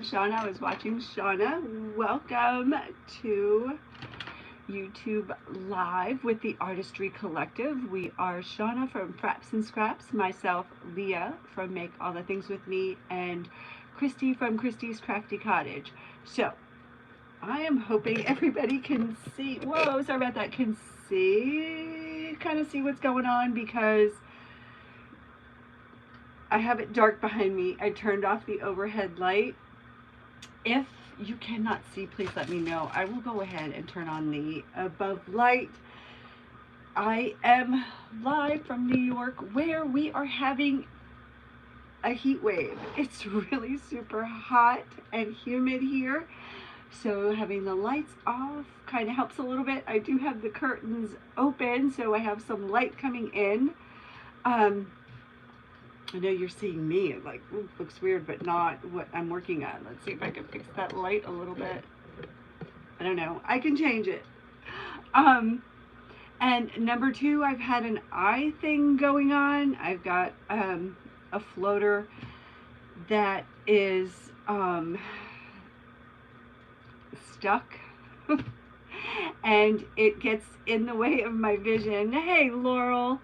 Shauna. I was watching Shauna. Welcome to YouTube Live with the Artistry Collective. We are Shauna from Frapps Scraps, myself, Leah from Make All the Things With Me, and Christy from Christy's Crafty Cottage. So, I am hoping everybody can see, whoa, sorry about that, can see, kind of see what's going on because I have it dark behind me. I turned off the overhead light. If you cannot see, please let me know. I will go ahead and turn on the above light. I am live from New York where we are having a heat wave. It's really super hot and humid here. So having the lights off kind of helps a little bit. I do have the curtains open, so I have some light coming in. I know you're seeing me. It like looks weird, but not what I'm working on. Let's see if I can fix that light a little bit. I don't know. I can change it. And number two, I've had an eye thing going on. I've got a floater that is stuck. And it gets in the way of my vision. Hey, Laurel.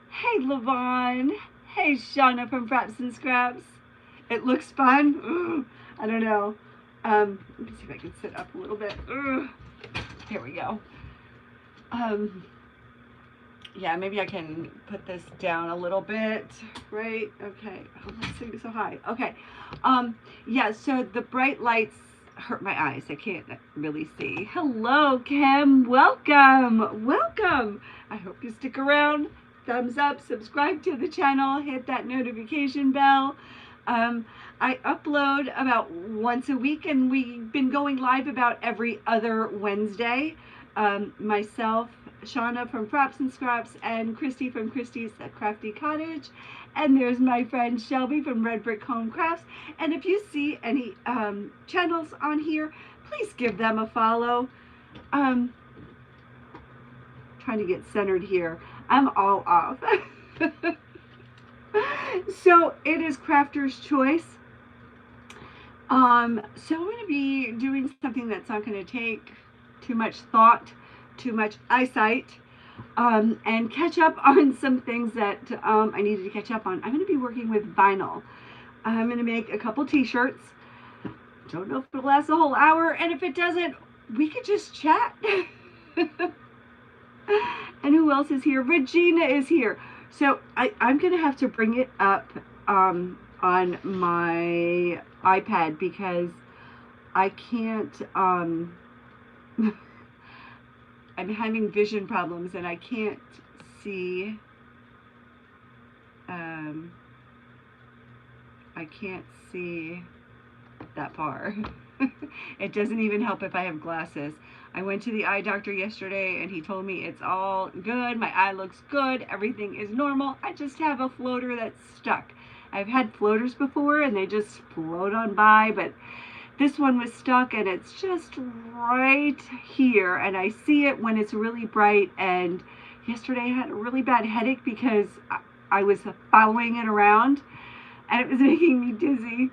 Hey, Levon. Hey, Shauna from Frapps Scraps. It looks fun. Ugh, I don't know. Let me see if I can sit up a little bit. Ugh. Here we go. Yeah, maybe I can put this down a little bit, right? Okay. Oh, let's see, so high. Okay. Yeah, so the bright lights hurt my eyes. I can't really see. Hello, Kim. Welcome. Welcome. I hope you stick around. Thumbs up, subscribe to the channel, hit that notification bell. I upload about once a week, and we've been going live about every other Wednesday. Myself, Shauna from Frapps Scraps, and Christy from Christy's Crafty Cottage. And there's my friend Shelby from Red Brick Home Crafts. And if you see any channels on here, please give them a follow. Trying to get centered here. I'm all off. So it is Crafter's Choice. So I'm going to be doing something that's not going to take too much thought, too much eyesight, and catch up on some things that I needed to catch up on. I'm going to be working with vinyl. I'm going to make a couple t-shirts. Don't know if it'll last a whole hour, and if it doesn't, we could just chat. And who else is here? Regina is here. So I'm going to have to bring it up on my iPad because I can't, I'm having vision problems and I can't see, that far. It doesn't even help if I have glasses. I went to the eye doctor yesterday and he told me it's all good. My eye looks good. Everything is normal. I just have a floater that's stuck. I've had floaters before and they just float on by, but this one was stuck and it's just right here. And I see it when it's really bright. And yesterday I had a really bad headache because I was following it around and it was making me dizzy.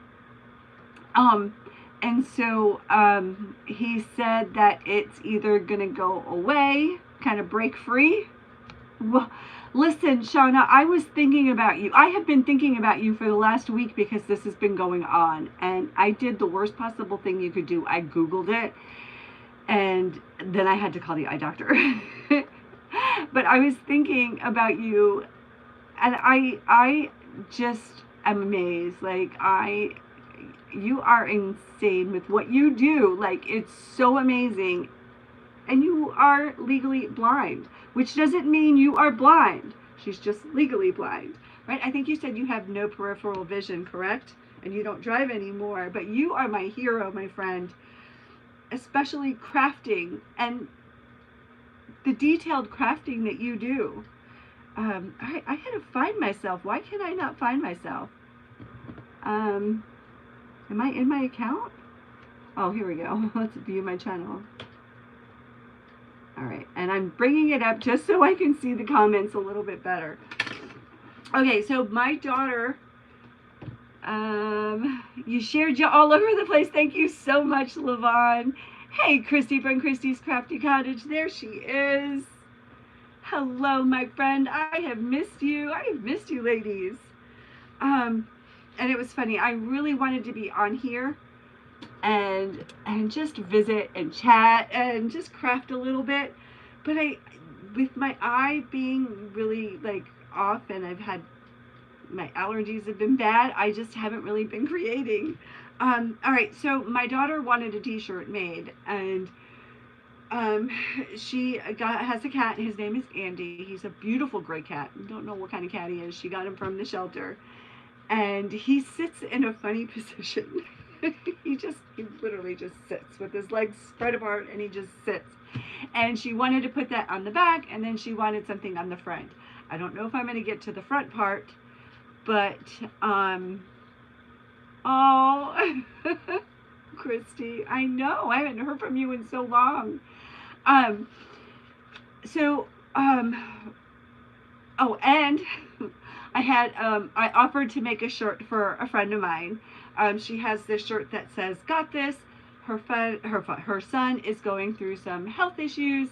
And so he said that it's either going to go away, kind of break free. Well, listen, Shauna, I was thinking about you. I have been thinking about you for the last week because this has been going on. And I did the worst possible thing you could do. I Googled it. And then I had to call the eye doctor. But I was thinking about you. And I just am amazed. Like, you are insane with what you do. Like, it's so amazing. And you are legally blind, which doesn't mean you are blind. She's just legally blind, right? I think you said you have no peripheral vision, correct? And you don't drive anymore, but you are my hero, my friend, especially crafting and the detailed crafting that you do. I had to find myself. Why can I not find myself? Am I in my account? Oh, here we go. Let's view my channel. All right, and I'm bringing it up just so I can see the comments a little bit better. Okay, so my daughter You shared you all over the place. Thank you so much, Lavon. Hey, Christy from Christy's Crafty Cottage. There she is. Hello, my friend. I have missed you. I have missed you, ladies. And it was funny. I really wanted to be on here and just visit and chat and just craft a little bit. But with my eye being really like off, and I've had my allergies have been bad, I just haven't really been creating. All right, so my daughter wanted a t-shirt made, and she has a cat. His name is Andy. He's a beautiful gray cat. I don't know what kind of cat he is. She got him from the shelter, and he sits in a funny position. he literally just sits with his legs spread apart, and he just sits. And she wanted to put that on the back, and then she wanted something on the front. I don't know if I'm going to get to the front part, but oh, Christy, I know, I haven't heard from you in so long. Oh, and I offered to make a shirt for a friend of mine. She has this shirt that says, "Got this." Her son is going through some health issues.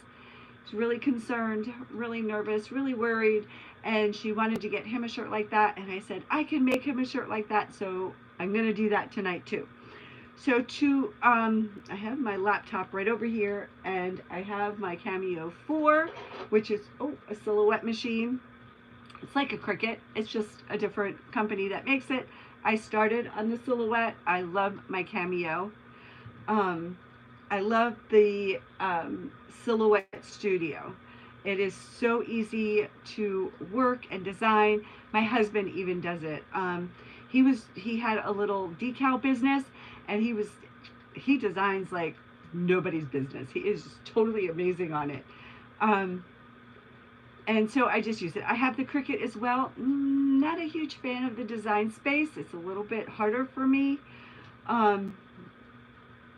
She's really concerned, really nervous, really worried, and she wanted to get him a shirt like that. And I said, I can make him a shirt like that, so I'm going to do that tonight too. So I have my laptop right over here, and I have my Cameo 4, which is a silhouette machine. It's like a Cricut. It's just a different company that makes it. I started on the Silhouette. I love my Cameo. I love the Silhouette Studio. It is so easy to work and design. My husband even does it. He had a little decal business, and he designs like nobody's business. He is totally amazing on it. And so I just use it. I have the Cricut as well. Not a huge fan of the design space. It's a little bit harder for me.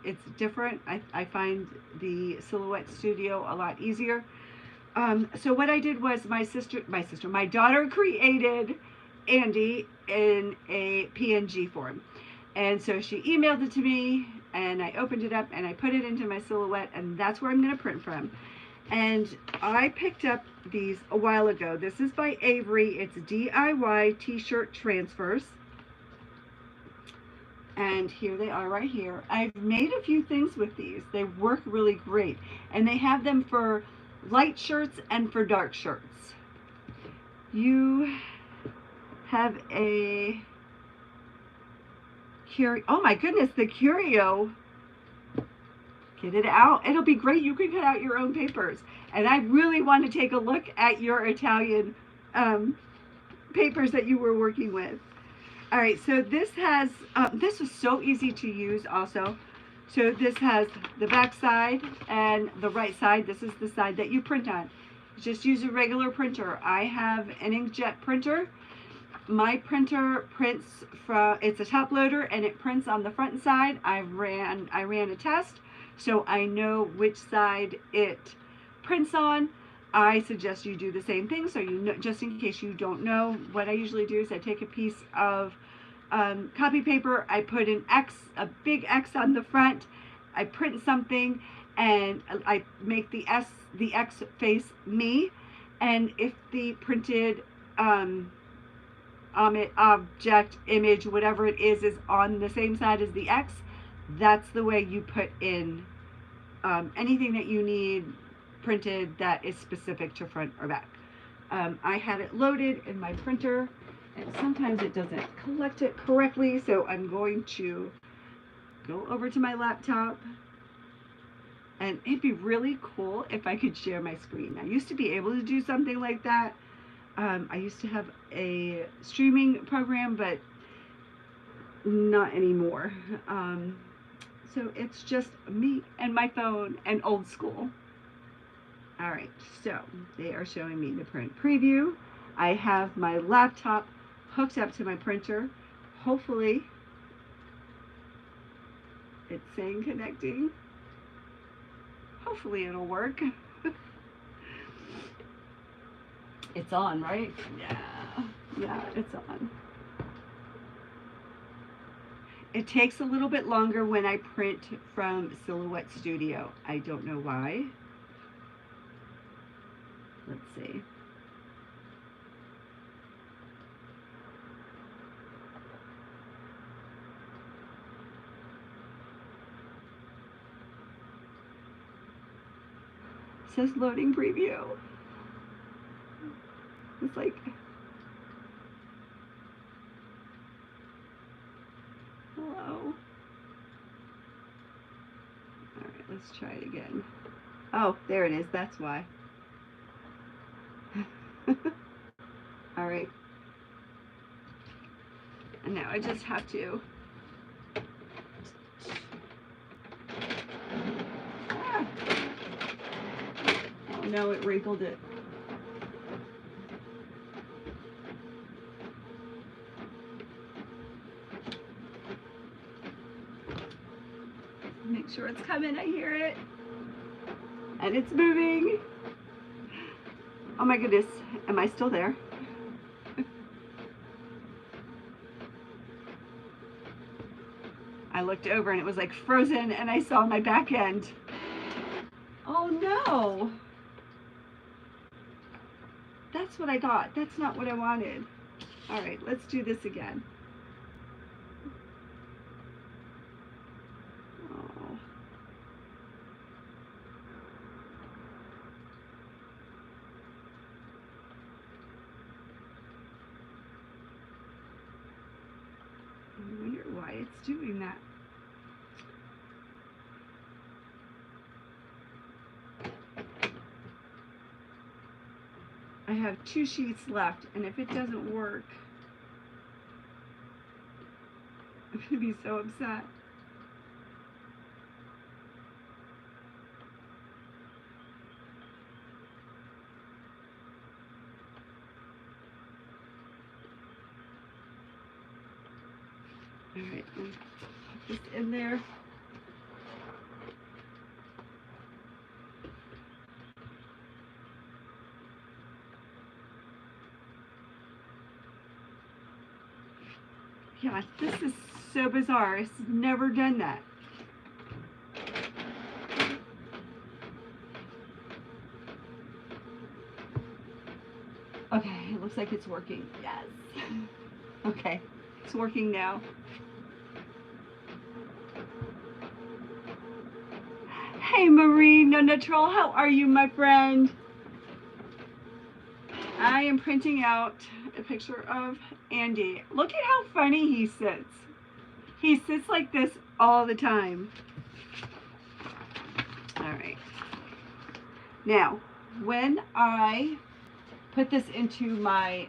It's different. I find the Silhouette Studio a lot easier. So what I did was my daughter created Andy in a PNG form. And so she emailed it to me, and I opened it up, and I put it into my Silhouette, and that's where I'm going to print from. And I picked up these a while ago. This is by Avery. It's DIY T-shirt transfers. And here they are right here. I've made a few things with these. They work really great. And they have them for light shirts and for dark shirts. You have a curio. Oh my goodness, the curio. Get it out. It'll be great. You can cut out your own papers. And I really want to take a look at your Italian papers that you were working with. All right, so this has, this was so easy to use also. So this has the back side and the right side. This is the side that you print on. Just use a regular printer. I have an inkjet printer. My printer prints from, it's a top loader, and it prints on the front side. I ran a test, so I know which side it prints on. I suggest you do the same thing, so you know, just in case you don't know. What I usually do is I take a piece of copy paper, I put an X, a big X on the front, I print something, and I make the X face me, and if the printed object, image, whatever it is on the same side as the X, that's the way you put in anything that you need printed that is specific to front or back. I had it loaded in my printer, and sometimes it doesn't collect it correctly, so I'm going to go over to my laptop, and it'd be really cool if I could share my screen. I used to be able to do something like that. I used to have a streaming program, but not anymore. So it's just me and my phone and old school. All right, so they are showing me the print preview. I have my laptop hooked up to my printer. Hopefully it's saying connecting. Hopefully it'll work. It's on, right? Yeah, it's on. It takes a little bit longer when I print from Silhouette Studio. I don't know why. Let's see. It says loading preview. It's like, hello. All right, let's try it again. Oh, there it is. That's why. All right. And now I just have to. Ah. Oh no, it wrinkled it. Make sure it's coming. I hear it. And it's moving. Oh my goodness. Am I still there? I looked over and it was like frozen and I saw my back end. Oh no. That's what I thought. That's not what I wanted. All right, let's do this again. Oh. I wonder why it's doing that. I have 2 sheets left, and if it doesn't work, I'm gonna be so upset. All right, put this in there. Yeah, this is so bizarre. It's never done that. Okay, it looks like it's working. Yes. Okay, it's working now. Hey Marie, No Natural, how are you, my friend? I am printing out a picture of Andy. Look at how funny he sits. He sits like this all the time. All right. Now, when I put this into my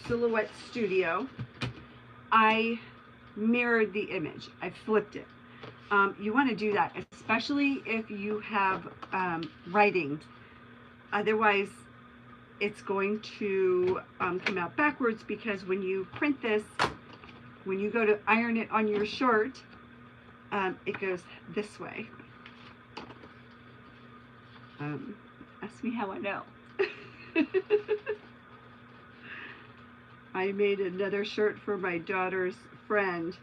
Silhouette Studio, I mirrored the image. I flipped it. You want to do that, especially if you have writing. Otherwise, it's going to come out backwards, because when you print this, when you go to iron it on your shirt, it goes this way. Ask me how I know. I made another shirt for my daughter's friend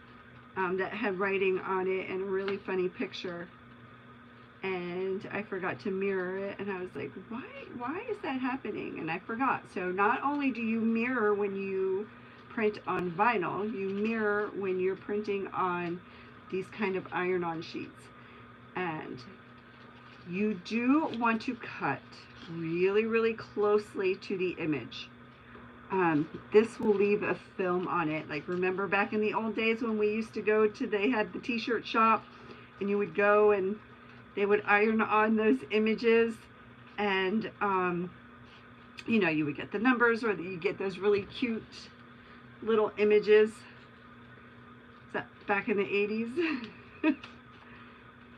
that had writing on it and a really funny picture, and I forgot to mirror it, and I was like, why is that happening? And I forgot. So not only do you mirror when you print on vinyl, you mirror when you're printing on these kind of iron-on sheets. And you do want to cut really, really closely to the image. This will leave a film on it. Like, remember back in the old days when we used to go to, they had the t-shirt shop, and you would go and they would iron on those images, and you know, you would get the numbers, or you get those really cute little images. Is that back in the 80s?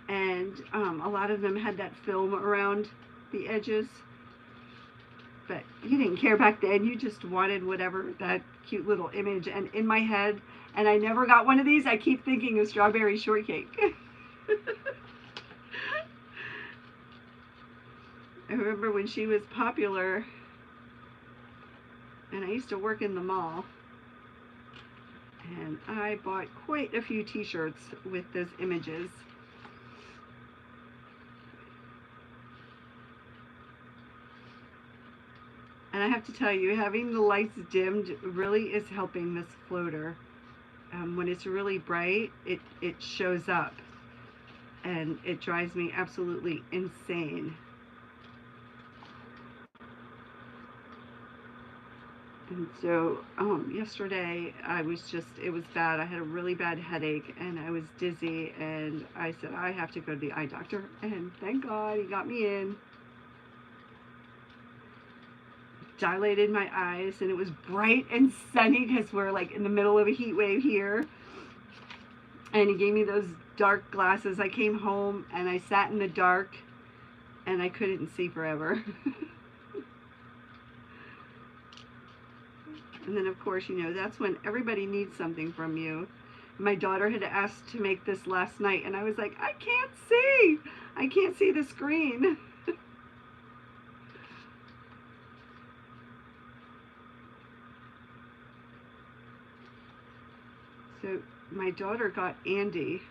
And a lot of them had that film around the edges. But you didn't care back then. You just wanted whatever, that cute little image. And in my head, and I never got one of these, I keep thinking of Strawberry Shortcake. I remember when she was popular, and I used to work in the mall, And I bought quite a few t-shirts with those images. And I have to tell you, having the lights dimmed really is helping this floater. When it's really bright, it shows up. And it drives me absolutely insane. And so yesterday it was bad. I had a really bad headache and I was dizzy, and I said, I have to go to the eye doctor. And thank God he got me in. Dilated my eyes, and it was bright and sunny because we're like in the middle of a heat wave here. And he gave me those dark glasses. I came home and I sat in the dark and I couldn't see forever. And then, of course, you know, that's when everybody needs something from you. My daughter had asked to make this last night, and I was like, I can't see. I can't see the screen. So my daughter got Andy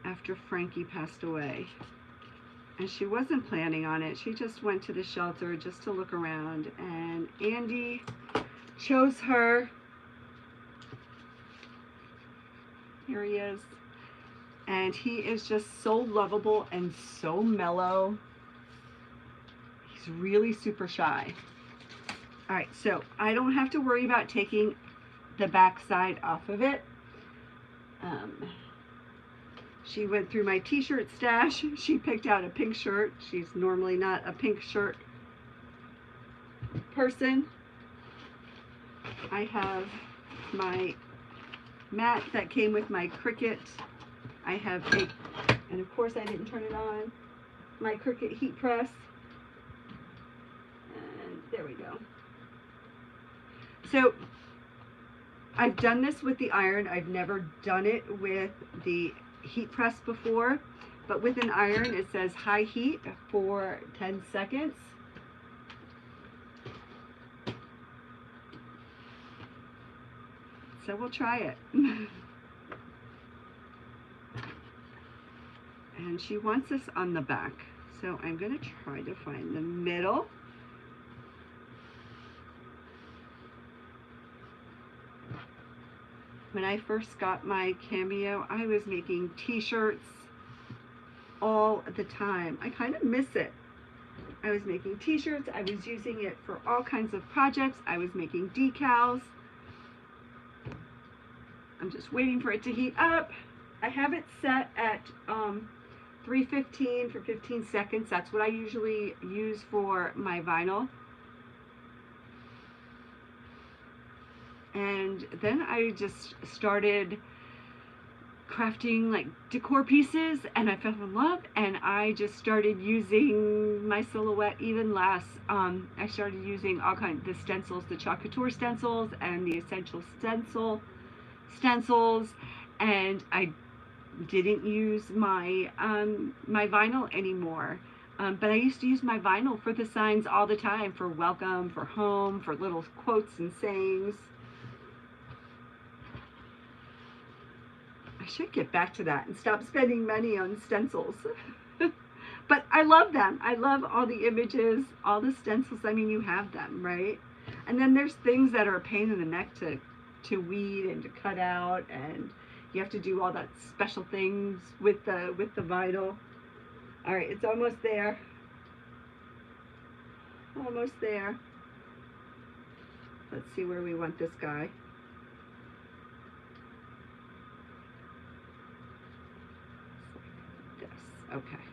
after Frankie passed away. And she wasn't planning on it. She just went to the shelter just to look around. And Andy chose her. Here he is. And he is just so lovable and so mellow. He's really super shy. All right, so I don't have to worry about taking the back side off of it. She went through my t-shirt stash. She picked out a pink shirt. She's normally not a pink shirt person. I have my mat that came with my Cricut. I have and of course I didn't turn it on, my Cricut heat press. And there we go. So I've done this with the iron. I've never done it with the heat press before, but with an iron it says high heat for 10 seconds. So we'll try it. And she wants this on the back, so I'm going to try to find the middle. When I first got my Cameo, I was making t-shirts all the time. I kind of miss it. I was making t-shirts. I was using it for all kinds of projects. I was making decals. I'm just waiting for it to heat up. I have it set at 315 for 15 seconds. That's what I usually use for my vinyl. And then I just started crafting like decor pieces, and I fell in love, and I just started using my silhouette even less. I started using all kinds, the stencils, the Chalk Couture stencils and the Essential stencils, and I didn't use my my vinyl anymore. But I used to use my vinyl for the signs all the time, for welcome, for home, for little quotes and sayings. I should get back to that and stop spending money on stencils. But I love them. I love all the images, all the stencils. I mean, you have them, right? And then there's things that are a pain in the neck to weed and to cut out, and you have to do all that special things with the vinyl. All right, it's almost there. Almost there. Let's see where we want this guy. Okay,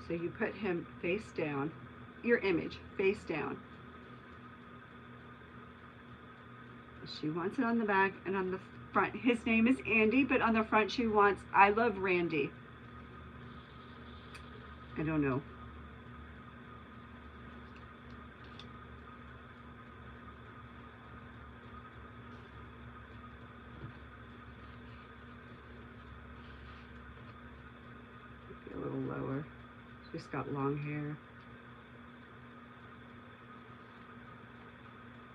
so you put him face down, your image face down. She wants it on the back, and on the front, his name is Andy, but on the front she wants, I love Randy. I don't know. A little lower. She's got long hair.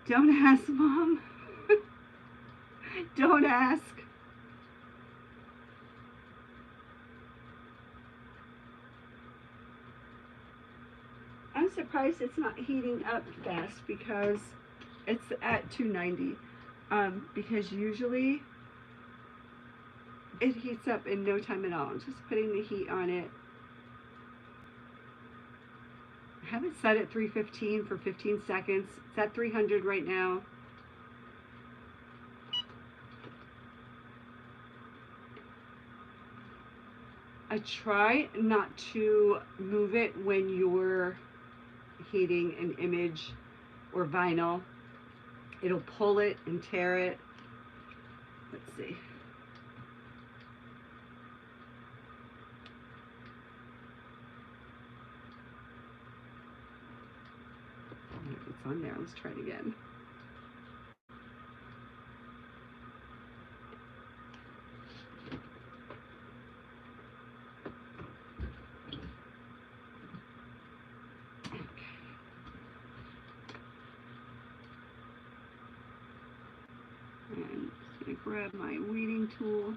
Don't ask, Mom. Don't ask. I'm surprised it's not heating up fast because it's at 290. Because usually it heats up in no time at all. I'm just putting the heat on it. I have it set at 315 for 15 seconds. It's at 300 right now. I try not to move it when you're heating an image or vinyl. It'll pull it and tear it. Let's see. It's on there. Let's try it again. And I'm just going to grab my weeding tool.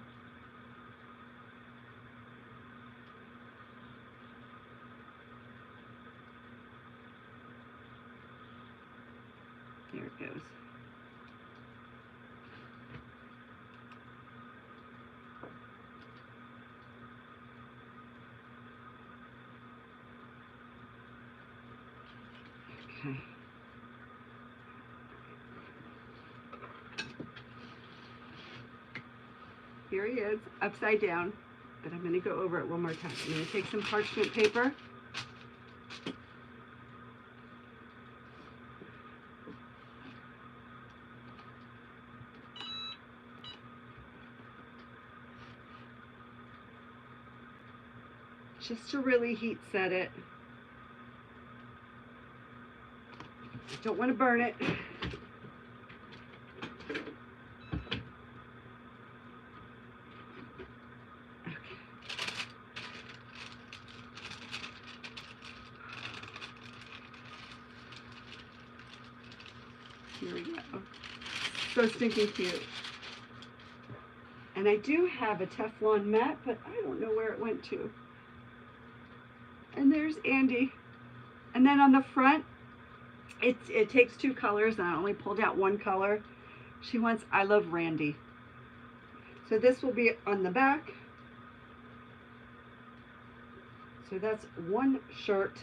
There it goes. Okay. Here he is, upside down, but I'm going to go over it one more time. I'm going to take some parchment paper. Just to really heat set it. Don't want to burn it. Here we go. So stinking cute. And I do have a Teflon mat, but I don't know where it went to. And there's Andy. And then on the front, it takes two colors, and I only pulled out one color. She wants I Love Randy. So this will be on the back. So that's one shirt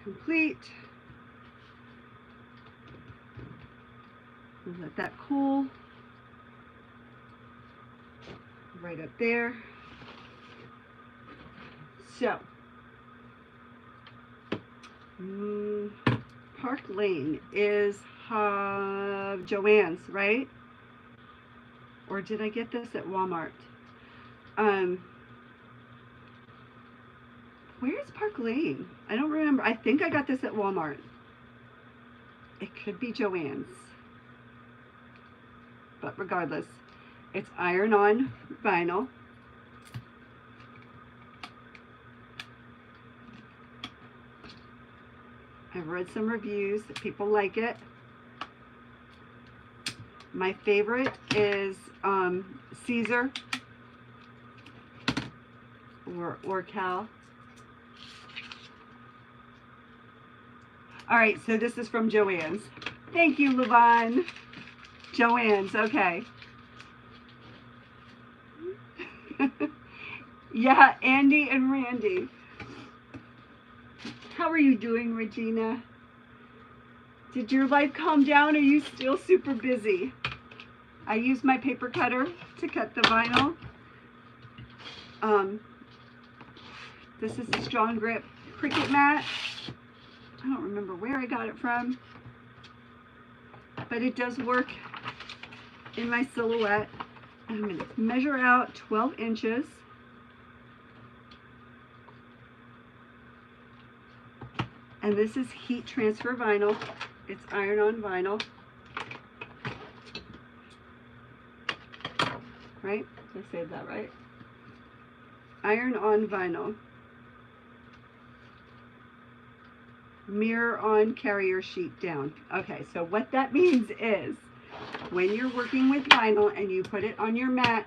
complete. We'll let that cool. Right up there. So, Park Lane is Joann's, right? Or did I get this at Walmart? Where's Park Lane? I don't remember. I think I got this at Walmart. It could be Joann's. But regardless, it's iron-on vinyl. I've read some reviews that people like it. My favorite is Caesar or Cal. All right, so this is from Joann's. Thank you, Levon. Joann's, okay. Yeah, Andy and Randy. How are you doing, Regina? Did your life calm down? Or are you still super busy? I use my paper cutter to cut the vinyl. This is a Strong Grip Cricut mat. I don't remember where I got it from, but it does work in my silhouette. I'm going to measure out 12 inches. And this is heat transfer vinyl. It's iron-on vinyl. Right? Did I say that right? Iron-on vinyl. Mirror on carrier sheet down. Okay, so what that means is when you're working with vinyl and you put it on your mat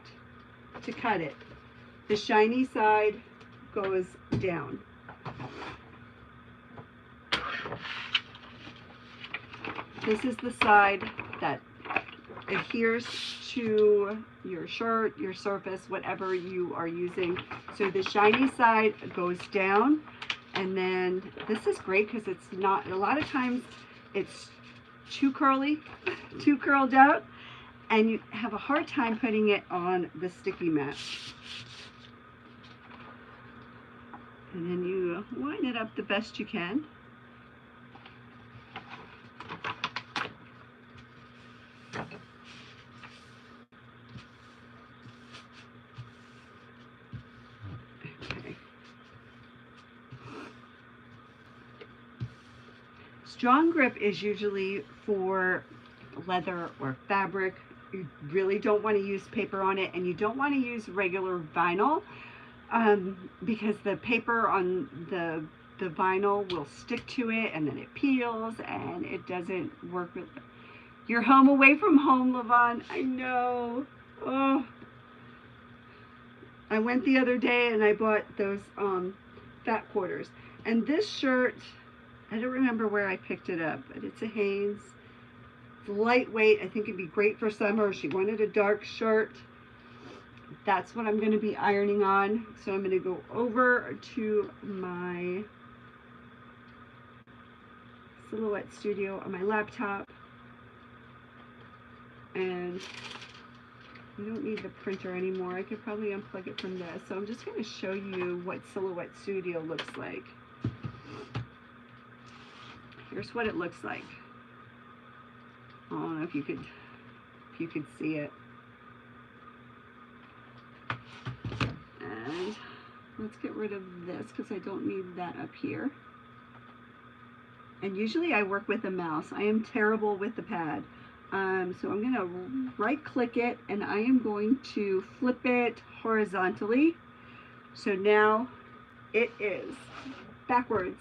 to cut it, the shiny side goes down. This is the side that adheres to your shirt, your surface, whatever you are using. So the shiny side goes down, and then this is great because it's not, a lot of times it's too curly, too curled out, and you have a hard time putting it on the sticky mat. And then you line it up the best you can. Strong grip is usually for leather or fabric. You really don't want to use paper on it, and you don't want to use regular vinyl because the paper on the vinyl will stick to it, and then it peels, and it doesn't work. You're home away from home, Levon. I know. Oh, I went the other day and I bought those fat quarters, and this shirt, I don't remember where I picked it up, but it's a Hanes. It's lightweight. I think it'd be great for summer. She wanted a dark shirt. That's what I'm going to be ironing on. So I'm going to go over to my Silhouette Studio on my laptop. And I don't need the printer anymore. I could probably unplug it from this. So I'm just going to show you what Silhouette Studio looks like. Here's what it looks like. I don't know if you could see it. And let's get rid of this because I don't need that up here. And usually I work with a mouse. I am terrible with the pad. So I'm going to right click it and I am going to flip it horizontally. So now it is backwards.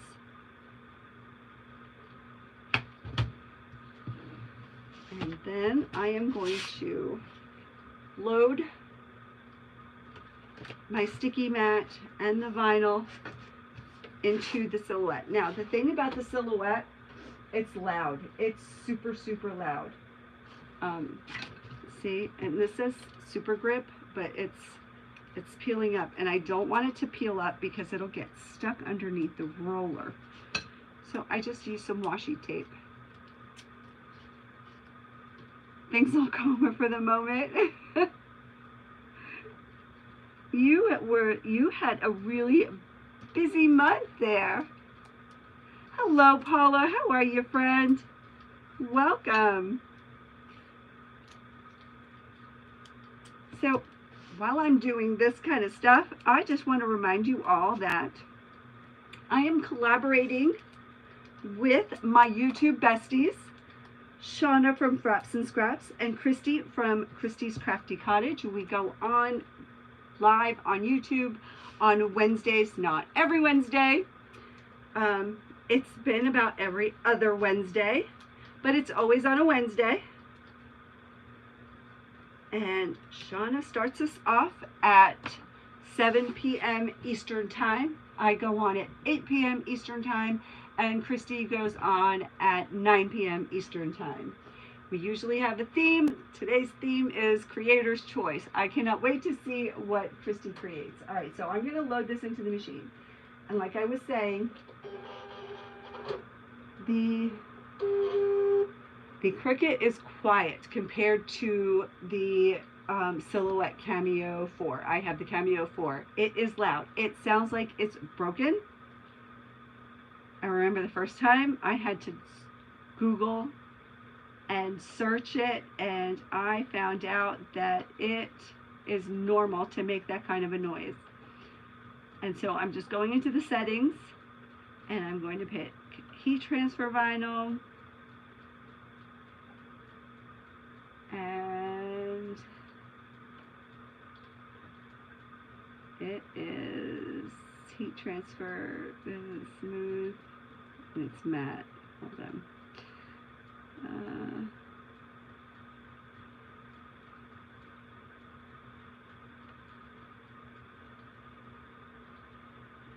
And then I am going to load my sticky mat and the vinyl into the Silhouette. Now, the thing about the Silhouette, it's loud. It's super, super loud. See, and this says super grip, but it's peeling up, and I don't want it to peel up because it'll get stuck underneath the roller. So I just use some washi tape. Things will go over for the moment. You had a really busy month there. Hello, Paula. How are you, friend? Welcome. So while I'm doing this kind of stuff, I just want to remind you all that I am collaborating with my YouTube besties, Shauna from Frapps Scraps and Christy from Christy's Crafty Cottage. We go on live on YouTube on Wednesdays, not every Wednesday. It's been about every other Wednesday, but it's always on a Wednesday. And Shauna starts us off at 7 p.m. Eastern Time. I go on at 8 p.m. Eastern Time, and Christy goes on at 9 p.m. Eastern Time. We usually have a theme. Today's theme is Creator's Choice. I cannot wait to see what Christy creates. All right, so I'm going to load this into the machine. And like I was saying, the Cricut is quiet compared to the Silhouette Cameo 4. I have the Cameo 4. It is loud. It sounds like it's broken. I remember the first time I had to Google and search it, and I found out that it is normal to make that kind of a noise. And so I'm just going into the settings, and I'm going to pick heat transfer vinyl, and it is heat transfer. This is smooth and it's matte. Hold on.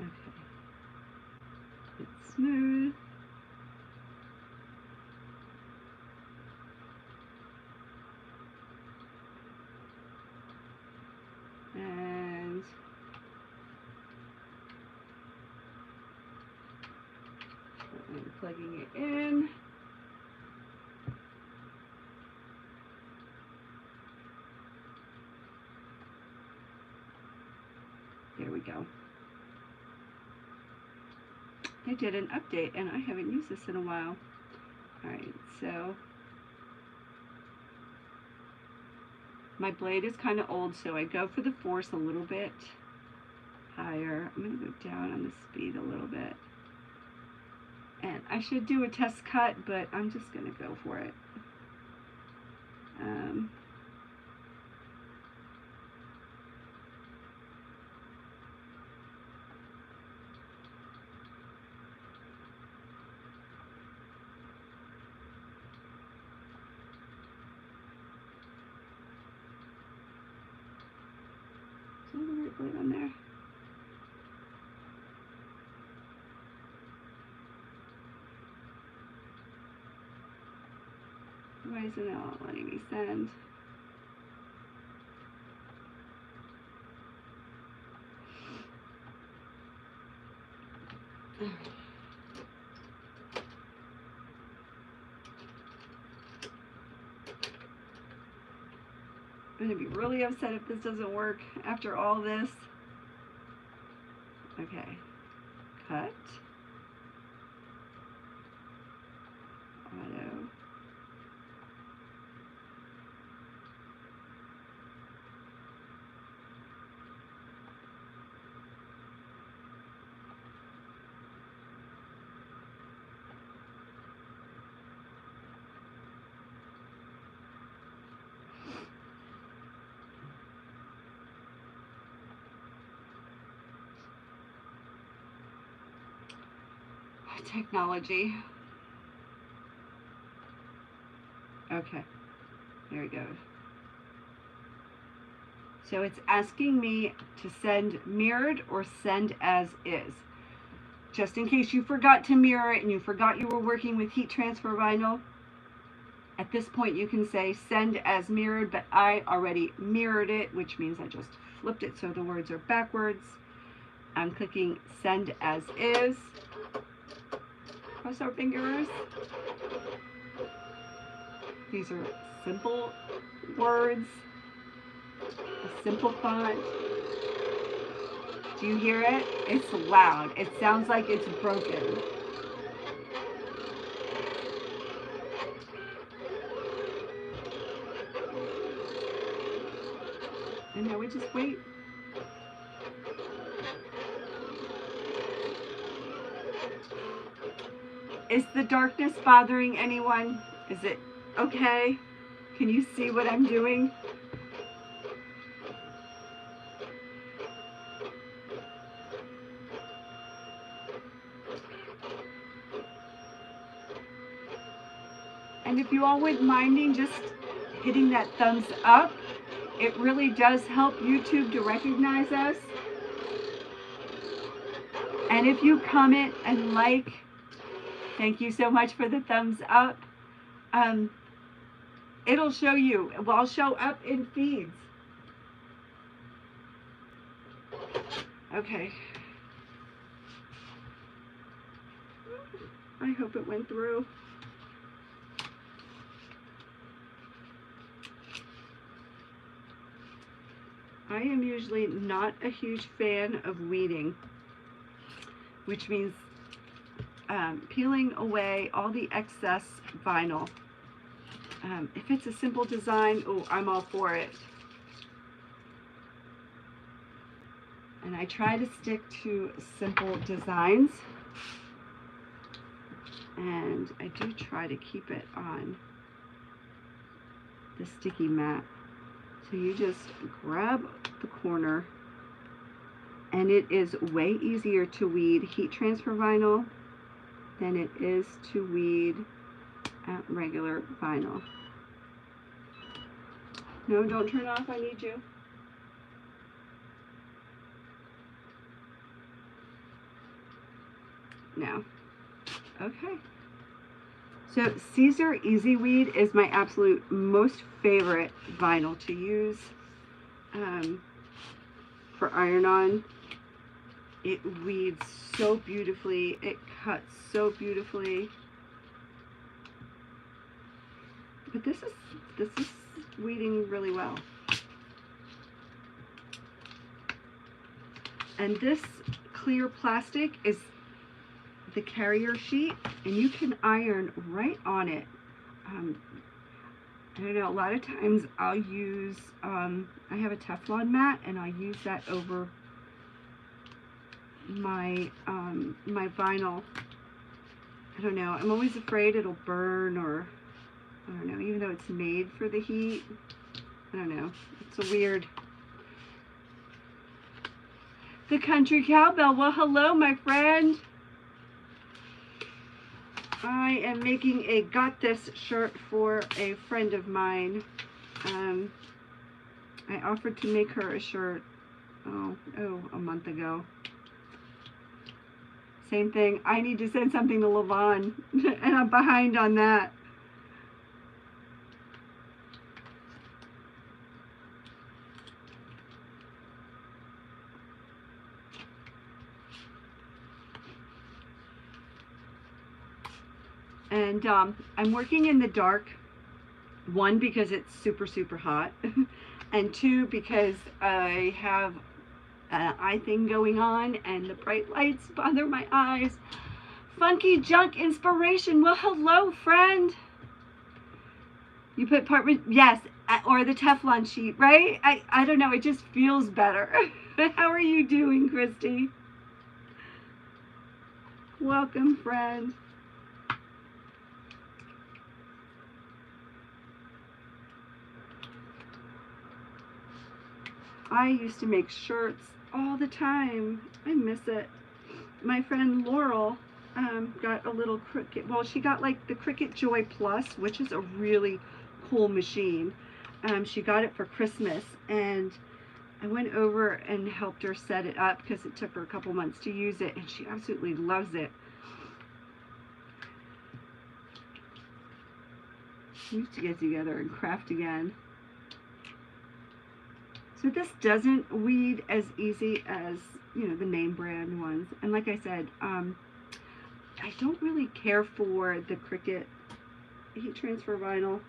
Okay. It's smooth. And I'm plugging it in. There we go. I did an update and I haven't used this in a while. Alright, so my blade is kind of old, so I go for the force a little bit higher. I'm going to go down on the speed a little bit. And I should do a test cut, but I'm just going to go for it. Is that the right blade on there? Why isn't it all letting me send? I'm going to be really upset if this doesn't work after all this. Okay. Cut. Auto. Technology. Okay, there it goes. So it's asking me to send mirrored or send as is. Just in case you forgot to mirror it and you forgot you were working with heat transfer vinyl, at this point you can say send as mirrored, but I already mirrored it, which means I just flipped it so the words are backwards. I'm clicking send as is. Cross our fingers. These are simple words, a simple font. Do you hear it? It's loud. It sounds like it's broken. And now we just wait. Is the darkness bothering anyone? Is it okay? Can you see what I'm doing? And if you all wouldn't minding just hitting that thumbs up, it really does help YouTube to recognize us. And if you comment and like, thank you so much for the thumbs up. It'll show you, well, I'll show up in feeds. Okay. I hope it went through. I am usually not a huge fan of weeding, which means peeling away all the excess vinyl. If it's a simple design, oh, I'm all for it. And I try to stick to simple designs. And I do try to keep it on the sticky mat. So you just grab the corner, and it is way easier to weed heat transfer vinyl than it is to weed regular vinyl. No, don't turn off, I need you. now. Okay. So Caesar Easy Weed is my absolute most favorite vinyl to use for iron-on. It weeds so beautifully. It cuts so beautifully. But this is weeding really well. And this clear plastic is the carrier sheet, and you can iron right on it. I don't know, a lot of times I'll use, I have a Teflon mat, and I'll use that over my, my vinyl. I don't know, I'm always afraid it'll burn, or, I don't know, even though it's made for the heat. I don't know, it's a weird. The Country Cowbell, well hello my friend. I am making a Got This shirt for a friend of mine. I offered to make her a shirt, a month ago. Same thing, I need to send something to Levon, and I'm behind on that. And I'm working in the dark, one, because it's super, super hot, and two, because I have an eye thing going on, and the bright lights bother my eyes. Funky Junk Inspiration, well hello friend. You put parchment, yes, or the Teflon sheet, right? I don't know, it just feels better. How are you doing, Christy? Welcome, friend. I used to make shirts all the time. I miss it. My friend Laurel got a little Cricut. Well, she got like the Cricut Joy Plus, which is a really cool machine. She got it for Christmas, and I went over and helped her set it up because it took her a couple months to use it, and she absolutely loves it. We used to get together and craft again. So this doesn't weed as easy as, you know, the name brand ones. And like I said, I don't really care for the Cricut heat transfer vinyl.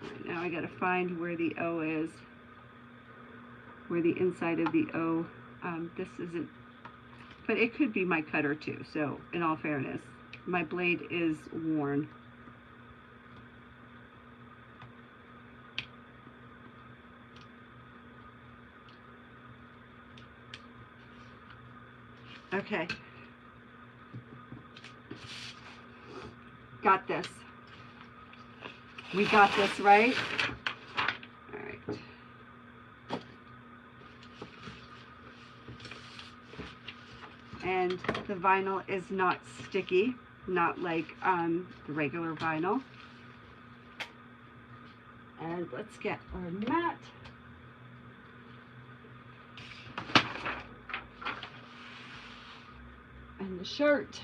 All right, now I gotta find where the O is, where the inside of the O. This isn't, but it could be my cutter too. So in all fairness, my blade is worn. Okay. Got this. We got this, right? All right. And the vinyl is not sticky, not like the regular vinyl. And let's get our mat. And the shirt.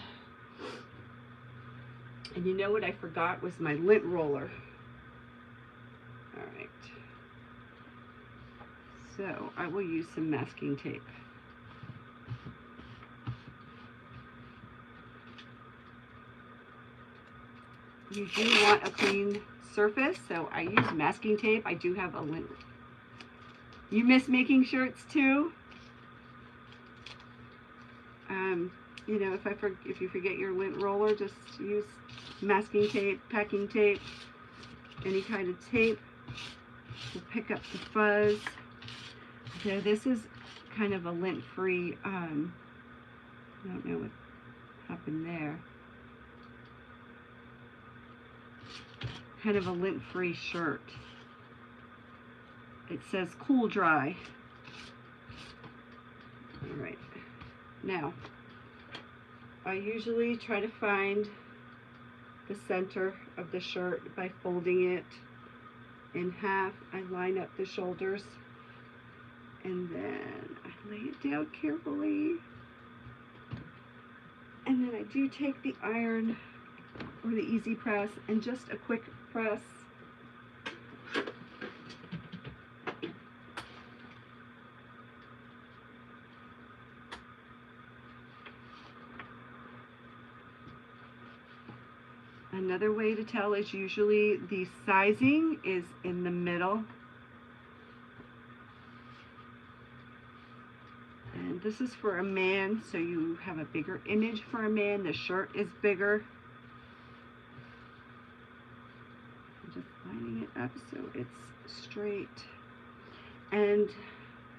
And you know what I forgot was my lint roller. All right. So I will use some masking tape. You do want a clean surface, so I use masking tape. I do have a lint. You miss making shirts too? You know, if you forget your lint roller, just use masking tape, packing tape, any kind of tape to pick up the fuzz. So this is kind of a lint-free, I don't know what happened there. Kind of a lint-free shirt. It says cool dry. All right, now I usually try to find the center of the shirt by folding it in half. I line up the shoulders And then I lay it down carefully. And then I do take the iron or the easy press and just a quick press. Another way to tell is usually the sizing is in the middle. And this is for a man, so you have a bigger image for a man. The shirt is bigger. I'm just lining it up so it's straight. And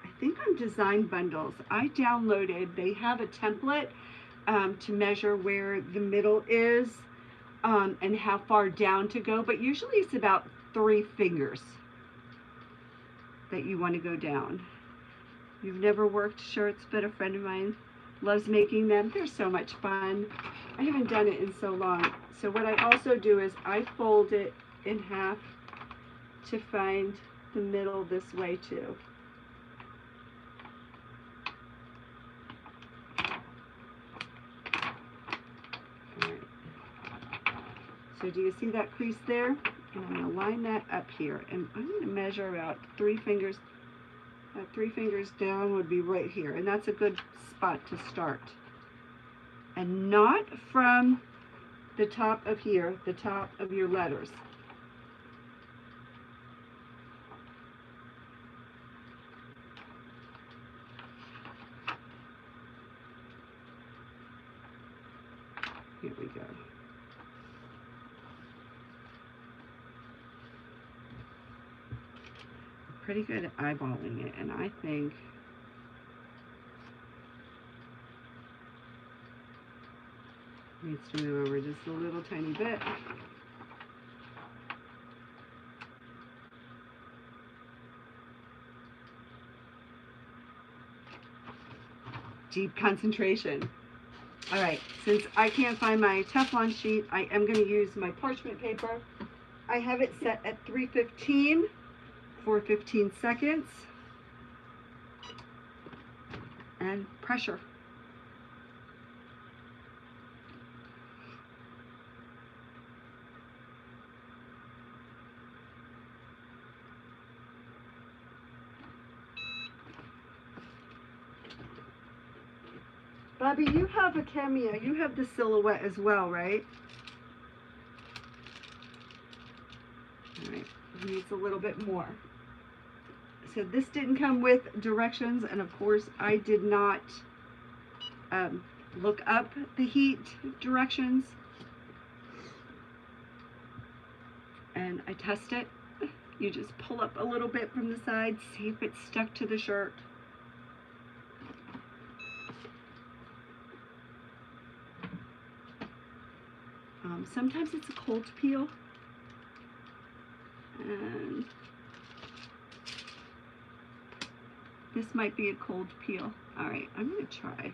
I think on Design Bundles, I downloaded, they have a template to measure where the middle is and how far down to go, but usually it's about 3 fingers that you want to go down. You've never worked shirts, but a friend of mine loves making them. They're so much fun. I haven't done it in so long. So what I also do is I fold it in half to find the middle this way too. So do you see that crease there? And I'm going to line that up here. And I'm going to measure about 3 fingers. 3 fingers down would be right here. And that's a good spot to start. And not from the top of here, the top of your letters. Here we go. Pretty good at eyeballing it, and I think it needs to move over just a little tiny bit. Deep concentration. All right, since I can't find my Teflon sheet, I am going to use my parchment paper. I have it set at 315. For 15 seconds and pressure. Bobby, you have a cameo. You have the silhouette as well, right? All right, it needs a little bit more. So this didn't come with directions, and of course I did not look up the heat directions. And I test it. You just pull up a little bit from the side, see if it's stuck to the shirt. Sometimes it's a cold peel. And this might be a cold peel. All right, I'm going to try.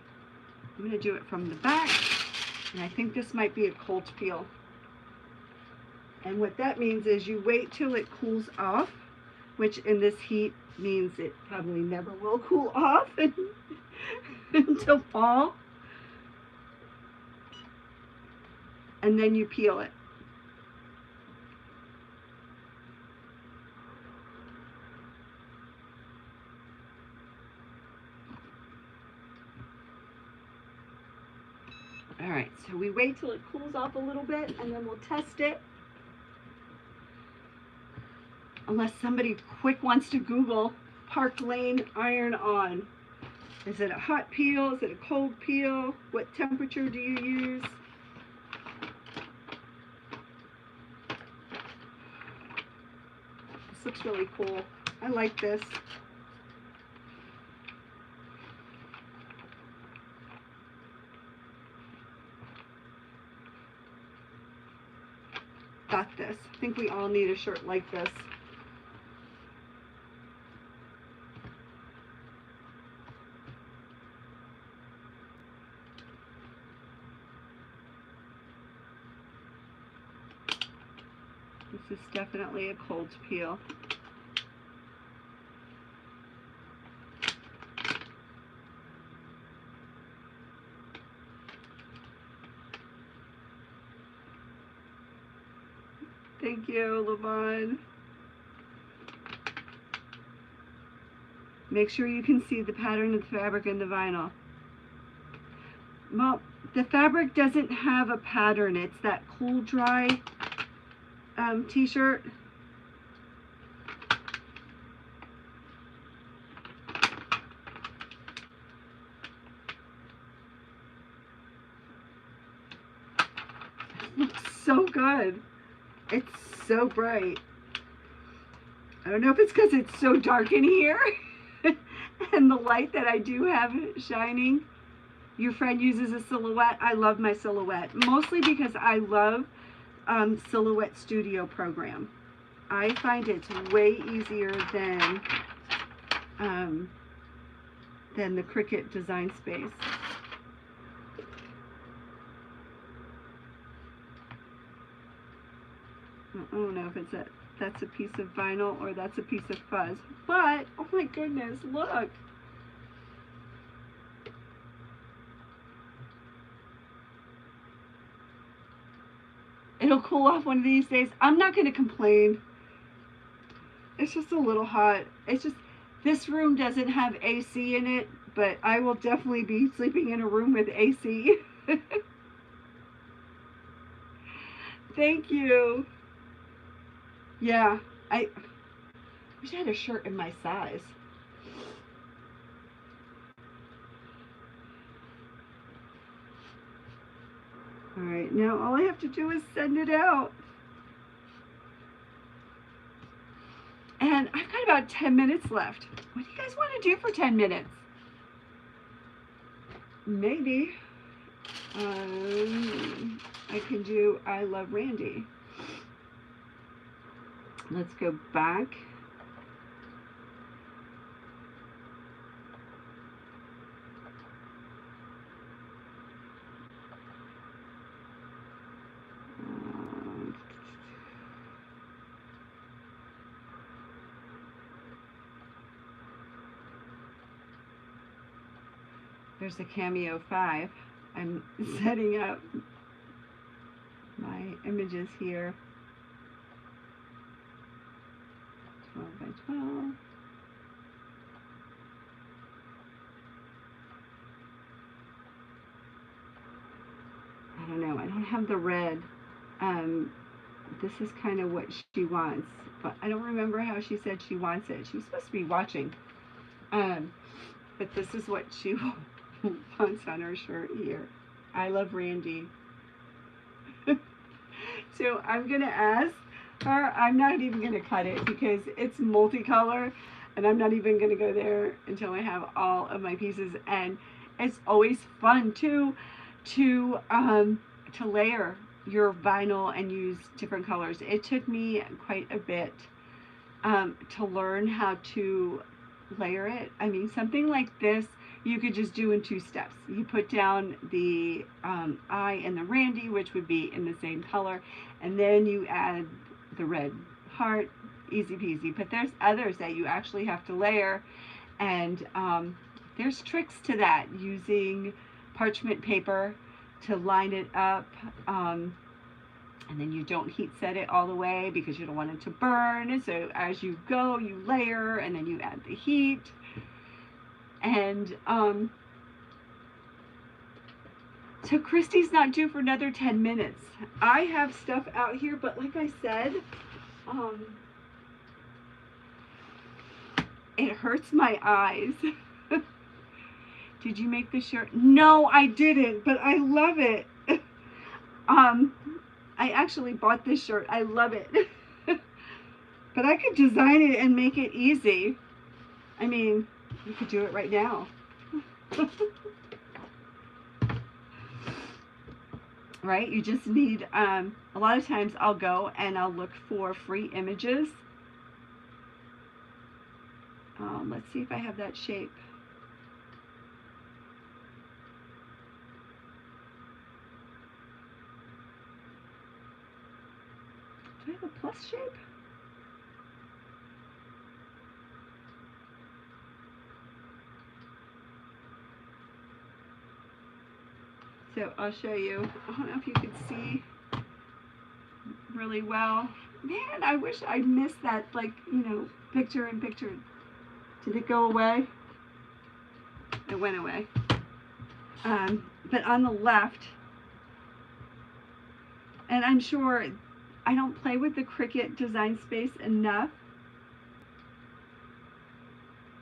I'm going to do it from the back, and I think this might be a cold peel. And what that means is you wait till it cools off, which in this heat means it probably never will cool off until fall. And then you peel it. All right, so we wait till it cools off a little bit, and then we'll test it. Unless somebody quick wants to Google Park Lane iron-on. Is it a hot peel? Is it a cold peel? What temperature do you use? This looks really cool. I like this. Got this. I think we all need a shirt like this. This is definitely a cold peel. Thank you, Lavon. Make sure you can see the pattern of the fabric and the vinyl. Well, the fabric doesn't have a pattern. It's that cool dry t-shirt. Looks so good. It's so bright. I don't know if it's because it's so dark in here and the light that I do have shining. Your friend uses a silhouette. I love my silhouette, mostly because I love Silhouette Studio program. I find it's way easier than the Cricut Design Space. I don't know if it's that's a piece of vinyl or that's a piece of fuzz, but oh my goodness, look. It'll cool off one of these days. I'm not going to complain. It's just a little hot. It's just, this room doesn't have AC in it, but I will definitely be sleeping in a room with AC. Thank you. Yeah, I wish I had a shirt in my size. All right, now all I have to do is send it out. And I've got about 10 minutes left. What do you guys want to do for 10 minutes? Maybe I can do I Love Randy. Let's go back. There's a Cameo 5. I'm setting up my images here. 12 by 12. I don't know. I don't have the red. This is kind of what she wants, but I don't remember how she said she wants it. She was supposed to be watching. But this is what she wants on her shirt here. I Love Randy. So I'm going to ask her. I'm not even going to cut it because it's multicolor, and I'm not even going to go there until I have all of my pieces. And it's always fun to layer your vinyl and use different colors. It took me quite a bit to learn how to layer it. I mean, something like this you could just do in 2 steps. You put down the I and the Randy, which would be in the same color, and then you add the red heart. Easy peasy. But there's others that you actually have to layer, and there's tricks to that, using parchment paper to line it up, and then you don't heat set it all the way because you don't want it to burn. So as you go, you layer, and then you add the heat. And so Christy's not due for another 10 minutes. I have stuff out here, but like I said, it hurts my eyes. Did you make the shirt? No, I didn't, but I love it. I actually bought this shirt. I love it. But I could design it and make it easy. I mean, you could do it right now. Right? You just need, a lot of times I'll go and I'll look for free images. Let's see if I have that shape. Do I have a plus shape? So I'll show you. I don't know if you can see really well. Man, I wish I missed that, like, picture in picture. Did it go away? It went away. But on the left, and I'm sure I don't play with the Cricut design space enough,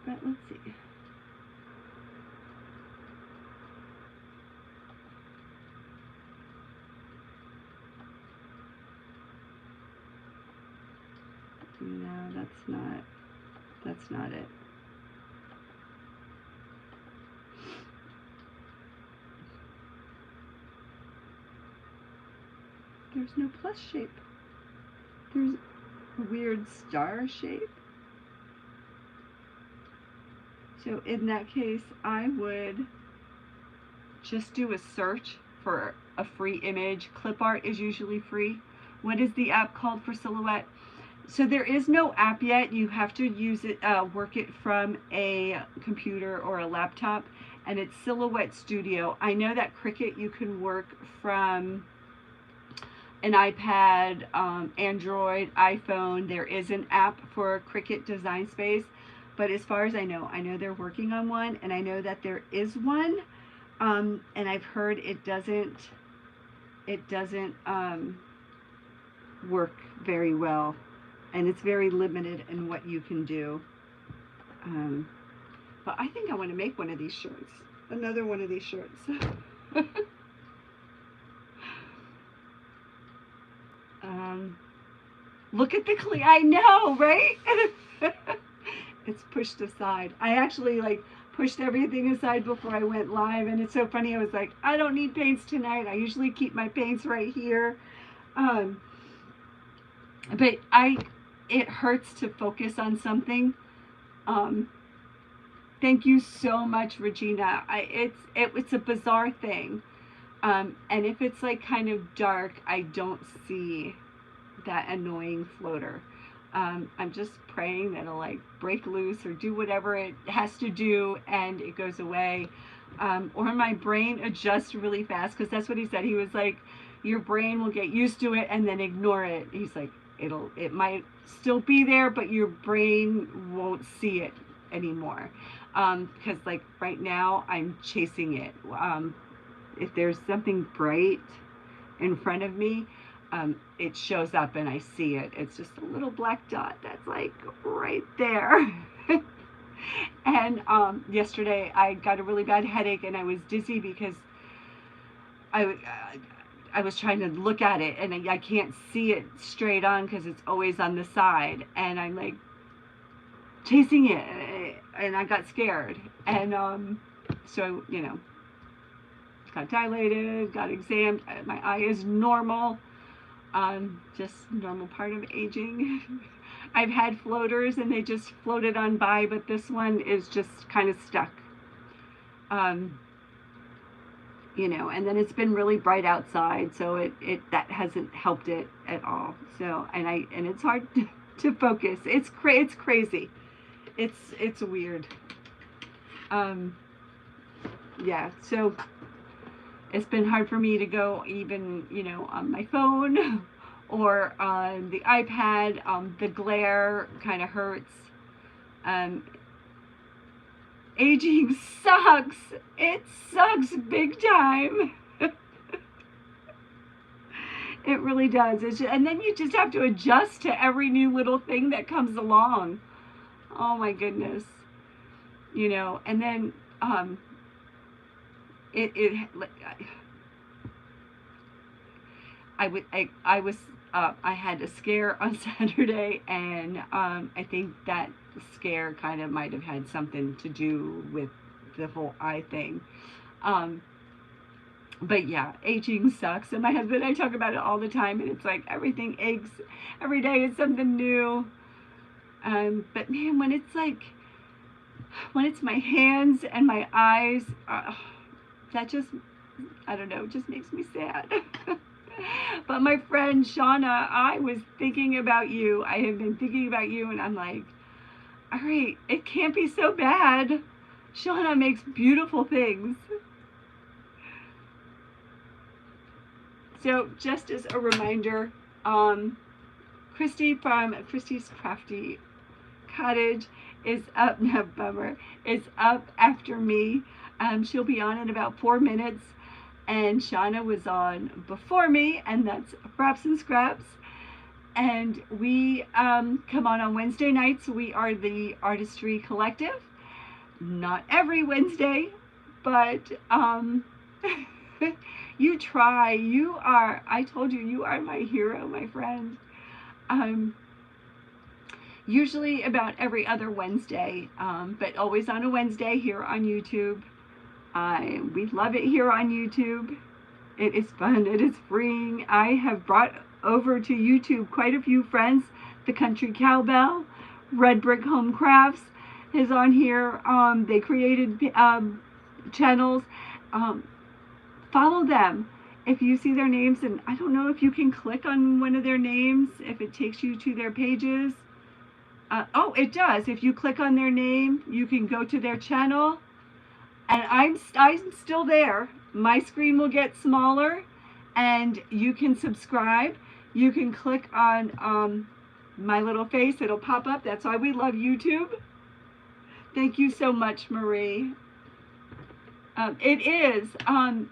but let's see. No, that's not it. There's no plus shape. There's a weird star shape. So in that case, I would just do a search for a free image. Clip art is usually free. What is the app called for Silhouette? So there is no app yet. You have to use it, work it from a computer or a laptop, and it's Silhouette Studio. I know that Cricut you can work from an iPad, Android, iPhone. There is an app for Cricut Design Space, but as far as I know they're working on one, and I know that there is one, and I've heard it doesn't work very well, and it's very limited in what you can do. But I think I want to make one of these shirts, another one of these shirts. Look at the I know, right? It's pushed aside. I actually pushed everything aside before I went live, and it's so funny. I was like, I don't need paints tonight. I usually keep my paints right here. But it hurts to focus on something. Thank you so much, Regina. It's a bizarre thing. And if it's kind of dark, I don't see that annoying floater. I'm just praying that it'll break loose or do whatever it has to do and it goes away. Or my brain adjusts really fast, because that's what he said. He was like, your brain will get used to it and then ignore it. He's like, it might still be there, but your brain won't see it anymore. Because right now I'm chasing it. If there's something bright in front of me, it shows up and I see it. It's just a little black dot that's right there. And yesterday I got a really bad headache and I was dizzy because I was trying to look at it and I can't see it straight on because it's always on the side, and I'm chasing it, and I got scared, and so got dilated, got examined. My eye is normal, just normal part of aging. I've had floaters and they just floated on by, but this one is just kind of stuck. And then it's been really bright outside, so that hasn't helped it at all. So and it's hard to focus. It's crazy. It's weird. Yeah. So it's been hard for me to go even on my phone or on the iPad. The glare kind of hurts. Aging sucks. It sucks big time. It really does. And then you just have to adjust to every new little thing that comes along. Oh my goodness. And then I had a scare on Saturday, and I think that scare kind of might have had something to do with the whole eye thing. But yeah, aging sucks, and my husband and I talk about it all the time, and it's everything aches every day is something new. But man, when it's my hands and my eyes, that just, I don't know, just makes me sad. But my friend Shauna, I was thinking about you. I have been thinking about you, and I'm like, all right, it can't be so bad. Shauna makes beautiful things. So just as a reminder, Christy from Christy's Crafty Cottage is up. No, bummer. Is up after me. She'll be on in about 4 minutes. And Shauna was on before me, and that's Frapps Scraps. And we come on Wednesday nights. We are the Artistry Collective. Not every Wednesday, but you try. You are, I told you, you are my hero, my friend. Usually about every other Wednesday, but always on a Wednesday here on YouTube. We love it here on YouTube. It is fun. It is freeing. I have brought over to YouTube quite a few friends. The Country Cowbell, Red Brick Home Crafts is on here. They created channels. Follow them if you see their names, and I don't know if you can click on one of their names if it takes you to their pages. Oh, it does. If you click on their name, you can go to their channel, and I'm still there. My screen will get smaller, and you can subscribe. You can click on my little face. It'll pop up. That's why we love YouTube. Thank you so much, Marie. It is,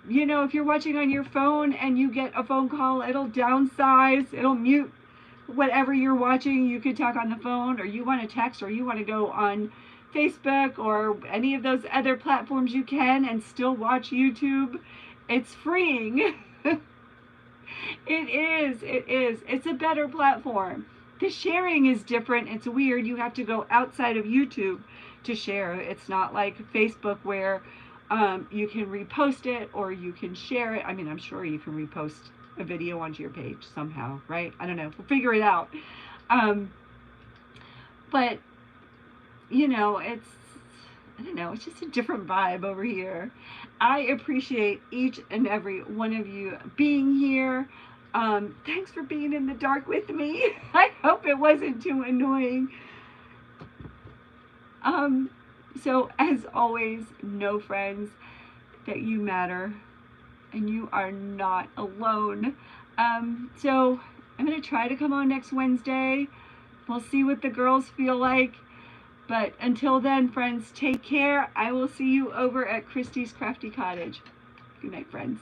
you know, if you're watching on your phone and you get a phone call, it'll downsize, it'll mute whatever you're watching. You can talk on the phone, or you want to text, or you want to go on Facebook or any of those other platforms, you can, and still watch YouTube. It's freeing. It is. It's a better platform. The sharing is different. It's weird. You have to go outside of YouTube to share. It's not like Facebook where you can repost it or you can share it. I mean, I'm sure you can repost a video onto your page somehow, right? I don't know. We'll figure it out. But, you know, I don't know, it's just a different vibe over here. I appreciate each and every one of you being here. Thanks for being in the dark with me. I hope it wasn't too annoying. So as always, know, friends, that you matter and you are not alone. So I'm going to try to come on next Wednesday. We'll see what the girls feel like. But until then, friends, take care. I will see you over at Christy's Crafty Cottage. Good night, friends.